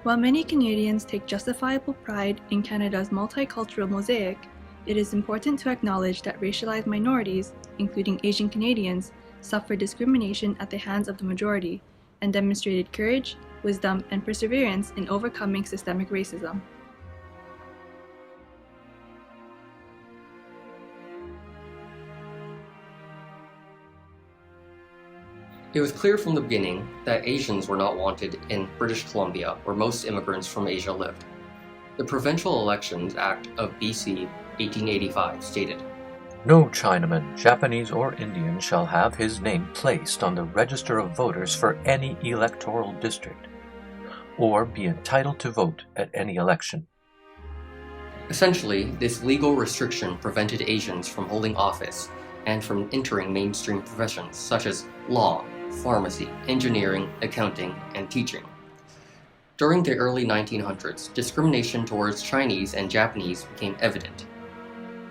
While many Canadians take justifiable pride in Canada's multicultural mosaic, it is important to acknowledge that racialized minorities, including Asian Canadians, suffer discrimination at the hands of the majority and demonstrated courage, wisdom, and perseverance in overcoming systemic racism. It was clear from the beginning that Asians were not wanted in British Columbia, where most immigrants from Asia lived. The Provincial Elections Act of BC 1885 stated, "No Chinaman, Japanese, or Indian shall have his name placed on the register of voters for any electoral district, or be entitled to vote at any election." Essentially, this legal restriction prevented Asians from holding office and from entering mainstream professions such as law, pharmacy, engineering, accounting, and teaching. During the early 1900s, discrimination towards Chinese and Japanese became evident.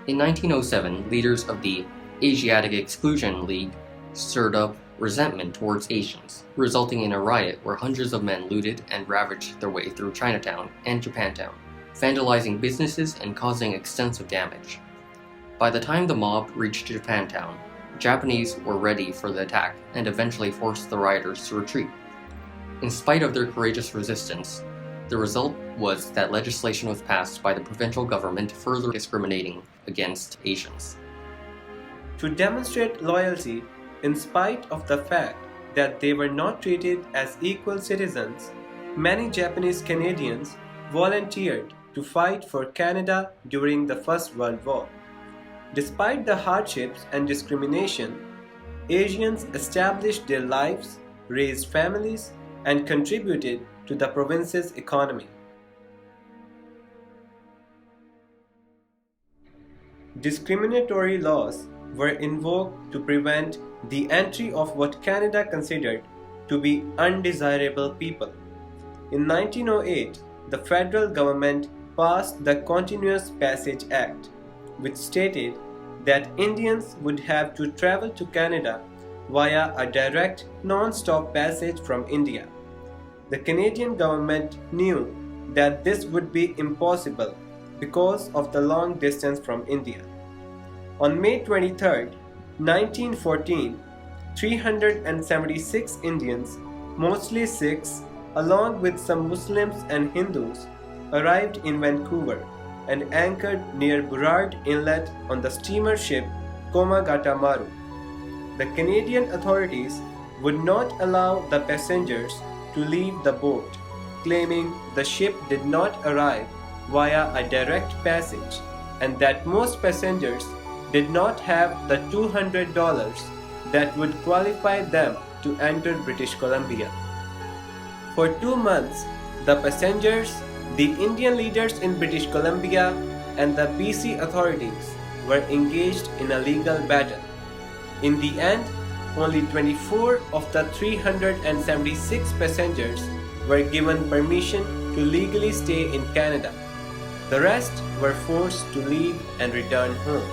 In 1907, leaders of the Asiatic Exclusion League stirred up resentment towards Asians, resulting in a riot where hundreds of men looted and ravaged their way through Chinatown and Japantown, vandalizing businesses and causing extensive damage. By the time the mob reached Japantown, Japanese were ready for the attack and eventually forced the rioters to retreat. In spite of their courageous resistance, the result was that legislation was passed by the provincial government further discriminating against Asians. To demonstrate loyalty, in spite of the fact that they were not treated as equal citizens, many Japanese Canadians volunteered to fight for Canada during the First World War. Despite the hardships and discrimination, Asians established their lives, raised families, and contributed to the province's economy. Discriminatory laws were invoked to prevent the entry of what Canada considered to be undesirable people. In 1908, the federal government passed the Continuous Passage Act, which stated that Indians would have to travel to Canada via a direct, non-stop passage from India. The Canadian government knew that this would be impossible because of the long distance from India. On May 23, 1914, 376 Indians, mostly Sikhs, along with some Muslims and Hindus, arrived in Vancouver and anchored near Burrard Inlet on the steamer ship Komagata-maru. The Canadian authorities would not allow the passengers to leave the boat, claiming the ship did not arrive via a direct passage and that most passengers did not have the $200 that would qualify them to enter British Columbia. For 2 months, the passengers, the Indian leaders in British Columbia, and the BC authorities were engaged in a legal battle. In the end, only 24 of the 376 passengers were given permission to legally stay in Canada. The rest were forced to leave and return home.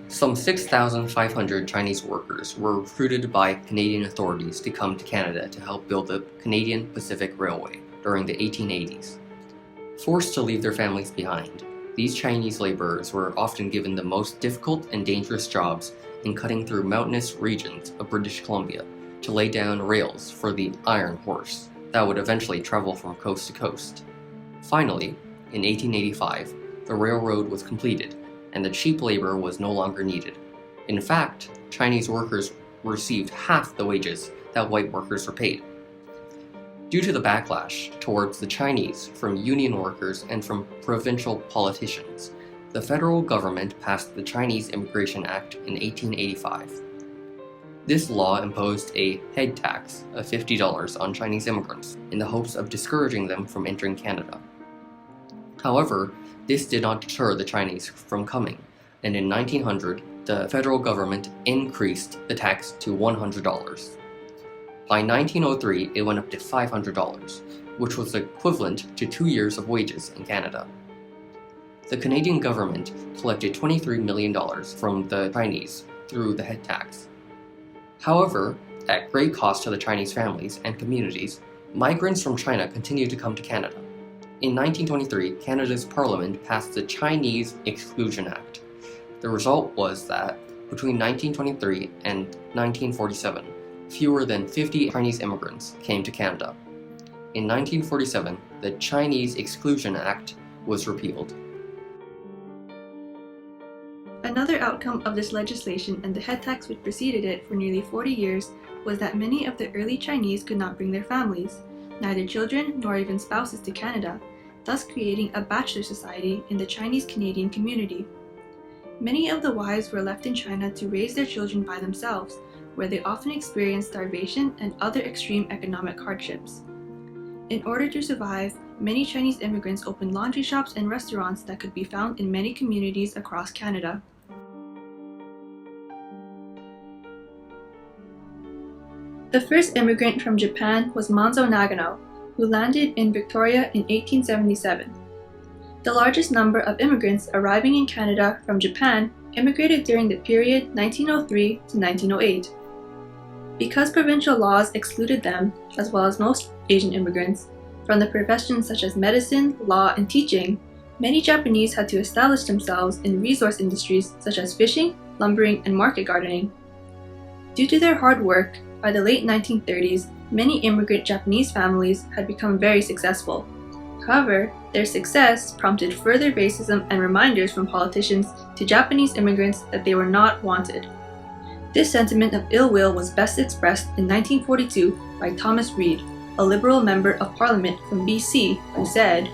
Some 6,500 Chinese workers were recruited by Canadian authorities to come to Canada to help build the Canadian Pacific Railway during the 1880s. Forced to leave their families behind, these Chinese laborers were often given the most difficult and dangerous jobs in cutting through mountainous regions of British Columbia to lay down rails for the iron horse that would eventually travel from coast to coast. Finally, in 1885, the railroad was completed and the cheap labor was no longer needed. In fact, Chinese workers received half the wages that white workers were paid. Due to the backlash towards the Chinese from union workers and from provincial politicians, the federal government passed the Chinese Immigration Act in 1885. This law imposed a head tax of $50 on Chinese immigrants in the hopes of discouraging them from entering Canada. However, this did not deter the Chinese from coming, and in 1900, the federal government increased the tax to $100. By 1903, it went up to $500, which was equivalent to 2 years of wages in Canada. The Canadian government collected $23 million from the Chinese through the head tax. However, at great cost to the Chinese families and communities, migrants from China continued to come to Canada. In 1923, Canada's Parliament passed the Chinese Exclusion Act. The result was that between 1923 and 1947, fewer than 50 Chinese immigrants came to Canada. In 1947, the Chinese Exclusion Act was repealed. Another outcome of this legislation and the head tax which preceded it for nearly 40 years was that many of the early Chinese could not bring their families, neither children nor even spouses, to Canada, thus creating a bachelor society in the Chinese-Canadian community. Many of the wives were left in China to raise their children by themselves, where they often experienced starvation and other extreme economic hardships. In order to survive, many Chinese immigrants opened laundry shops and restaurants that could be found in many communities across Canada. The first immigrant from Japan was Manzo Nagano, who landed in Victoria in 1877. The largest number of immigrants arriving in Canada from Japan immigrated during the period 1903 to 1908. Because provincial laws excluded them, as well as most Asian immigrants, from the professions such as medicine, law, and teaching, many Japanese had to establish themselves in resource industries such as fishing, lumbering, and market gardening. Due to their hard work, by the late 1930s, many immigrant Japanese families had become very successful. However, their success prompted further racism and reminders from politicians to Japanese immigrants that they were not wanted. This sentiment of ill will was best expressed in 1942 by Thomas Reed, a Liberal member of Parliament from BC, who said,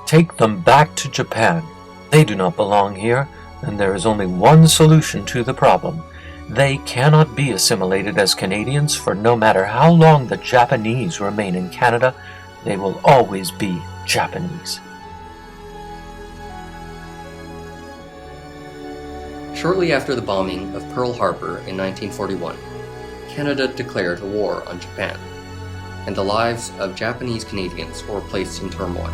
"Take them back to Japan. They do not belong here, and there is only one solution to the problem. They cannot be assimilated as Canadians, for no matter how long the Japanese remain in Canada, they will always be Japanese." Shortly after the bombing of Pearl Harbor in 1941, Canada declared war on Japan, and the lives of Japanese Canadians were placed in turmoil.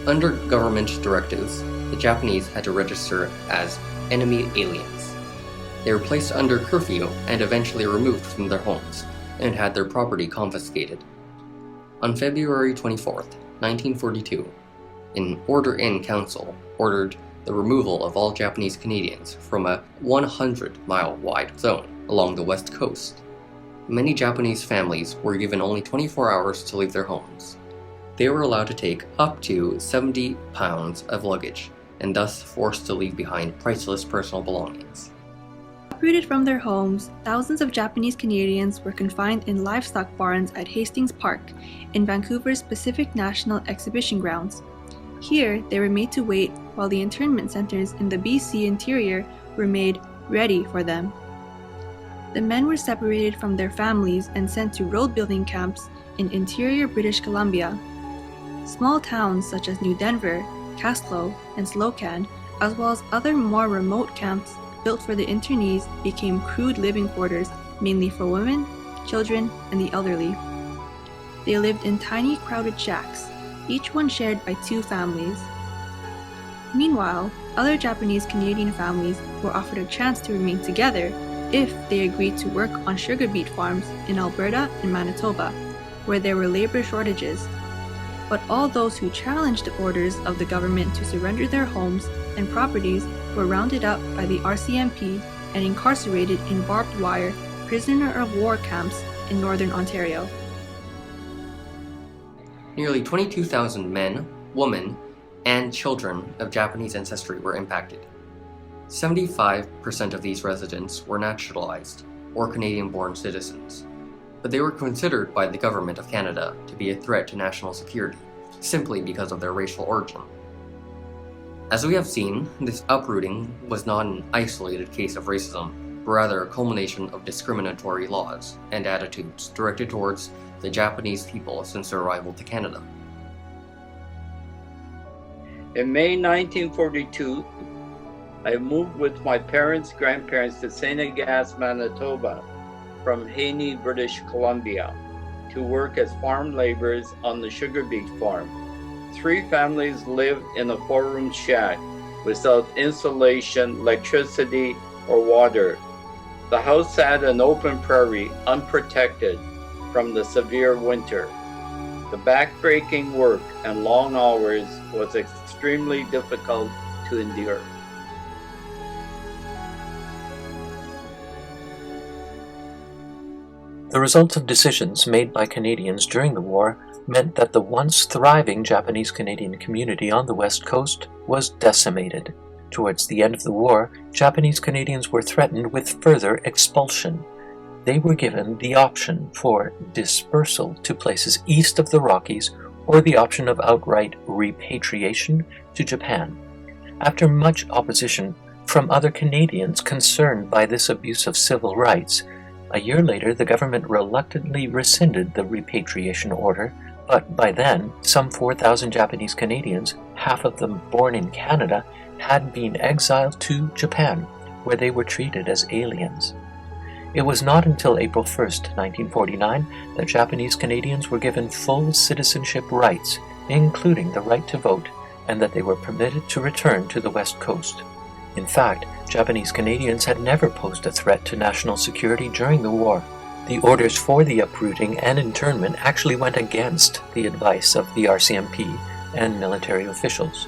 Under government directives, the Japanese had to register as enemy aliens. They were placed under curfew and eventually removed from their homes and had their property confiscated. On February 24, 1942, an order-in council ordered the removal of all Japanese Canadians from a 100-mile-wide zone along the west coast. Many Japanese families were given only 24 hours to leave their homes. They were allowed to take up to 70 pounds of luggage and thus forced to leave behind priceless personal belongings. Uprooted from their homes, thousands of Japanese Canadians were confined in livestock barns at Hastings Park in Vancouver's Pacific National Exhibition Grounds. Here, they were made to wait while the internment centers in the BC interior were made ready for them. The men were separated from their families and sent to road-building camps in interior British Columbia. Small towns such as New Denver, Caslow, and Slocan, as well as other more remote camps built for the internees, became crude living quarters mainly for women, children, and the elderly. They lived in tiny crowded shacks, each one shared by 2 families. Meanwhile, other Japanese Canadian families were offered a chance to remain together if they agreed to work on sugar beet farms in Alberta and Manitoba, where there were labor shortages. But all those who challenged the orders of the government to surrender their homes and properties were rounded up by the RCMP and incarcerated in barbed wire prisoner of war camps in northern Ontario. Nearly 22,000 men, women, and children of Japanese ancestry were impacted. 75% of these residents were naturalized or Canadian-born citizens, but they were considered by the Government of Canada to be a threat to national security, simply because of their racial origin. As we have seen, this uprooting was not an isolated case of racism, but rather a culmination of discriminatory laws and attitudes directed towards the Japanese people since their arrival to Canada. In May 1942, I moved with my grandparents to St. Agas, Manitoba, from Haney, British Columbia, to work as farm laborers on the sugar beet farm. 3 families lived in a 4-room shack without insulation, electricity, or water. The house sat in open prairie, unprotected from the severe winter. The back-breaking work and long hours was extremely difficult to endure. The result of decisions made by Canadians during the war meant that the once thriving Japanese-Canadian community on the West Coast was decimated. Towards the end of the war, Japanese Canadians were threatened with further expulsion. They were given the option for dispersal to places east of the Rockies or the option of outright repatriation to Japan. After much opposition from other Canadians concerned by this abuse of civil rights, a year later the government reluctantly rescinded the repatriation order, but by then some 4,000 Japanese Canadians, half of them born in Canada, had been exiled to Japan, where they were treated as aliens. It was not until April 1, 1949, that Japanese Canadians were given full citizenship rights, including the right to vote, and that they were permitted to return to the West Coast. In fact, Japanese Canadians had never posed a threat to national security during the war. The orders for the uprooting and internment actually went against the advice of the RCMP and military officials.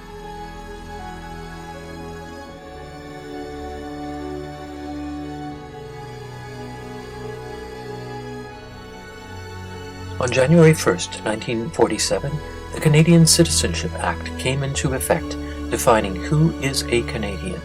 On January 1, 1947, the Canadian Citizenship Act came into effect, defining who is a Canadian.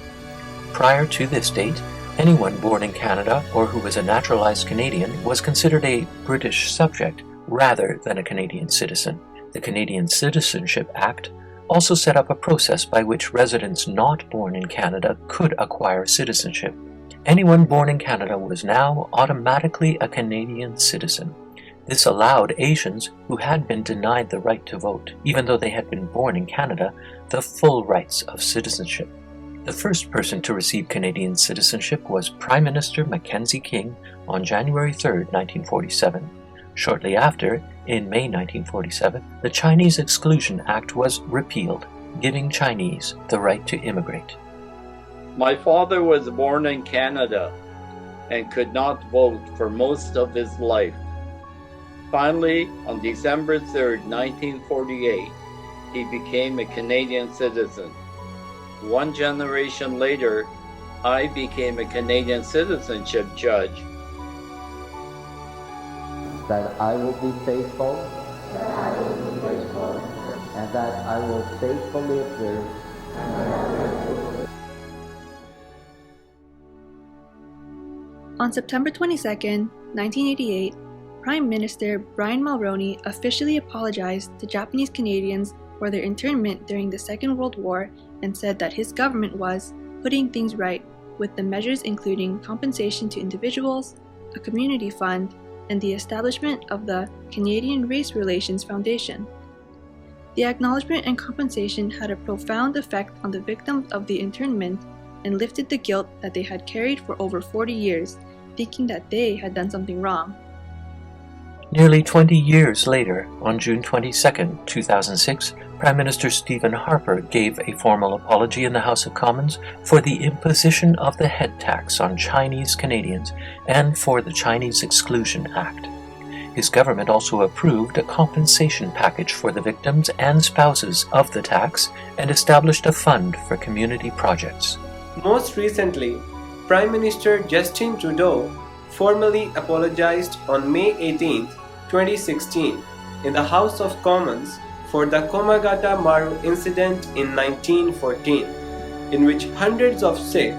Prior to this date, anyone born in Canada or who was a naturalized Canadian was considered a British subject rather than a Canadian citizen. The Canadian Citizenship Act also set up a process by which residents not born in Canada could acquire citizenship. Anyone born in Canada was now automatically a Canadian citizen. This allowed Asians who had been denied the right to vote, even though they had been born in Canada, the full rights of citizenship. The first person to receive Canadian citizenship was Prime Minister Mackenzie King on January 3, 1947. Shortly after, in May 1947, the Chinese Exclusion Act was repealed, giving Chinese the right to immigrate. My father was born in Canada and could not vote for most of his life. Finally, on December 3, 1948, he became a Canadian citizen. 1 generation later, I became a Canadian citizenship judge. That I will be faithful, and that I will faithfully observe On September 22, 1988, Prime Minister Brian Mulroney officially apologized to Japanese Canadians for their internment during the Second World War and said that his government was putting things right, with the measures including compensation to individuals, a community fund, and the establishment of the Canadian Race Relations Foundation. The acknowledgement and compensation had a profound effect on the victims of the internment and lifted the guilt that they had carried for over 40 years, thinking that they had done something wrong. Nearly 20 years later, on June 22, 2006, Prime Minister Stephen Harper gave a formal apology in the House of Commons for the imposition of the head tax on Chinese Canadians and for the Chinese Exclusion Act. His government also approved a compensation package for the victims and spouses of the tax and established a fund for community projects. Most recently, Prime Minister Justin Trudeau formally apologized on May 18, 2016, in the House of Commons for the Komagata Maru incident in 1914, in which hundreds of Sikh,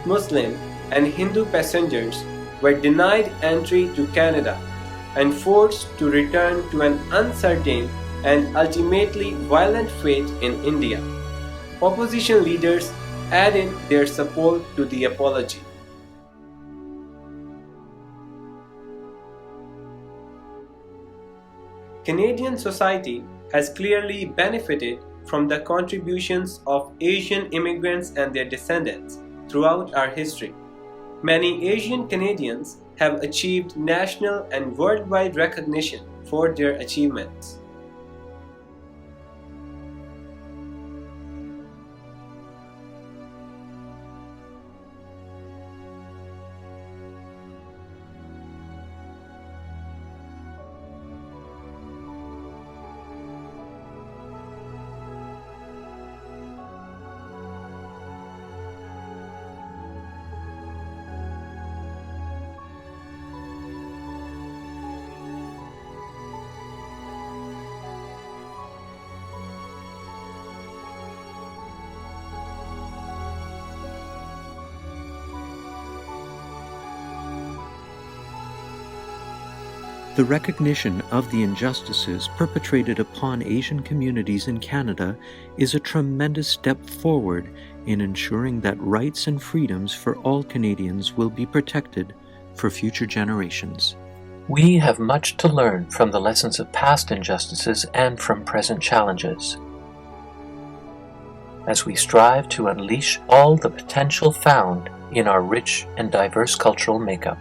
Muslim, and Hindu passengers were denied entry to Canada and forced to return to an uncertain and ultimately violent fate in India. Opposition leaders added their support to the apology. Canadian society has clearly benefited from the contributions of Asian immigrants and their descendants throughout our history. Many Asian Canadians have achieved national and worldwide recognition for their achievements. The recognition of the injustices perpetrated upon Asian communities in Canada is a tremendous step forward in ensuring that rights and freedoms for all Canadians will be protected for future generations. We have much to learn from the lessons of past injustices and from present challenges, as we strive to unleash all the potential found in our rich and diverse cultural makeup.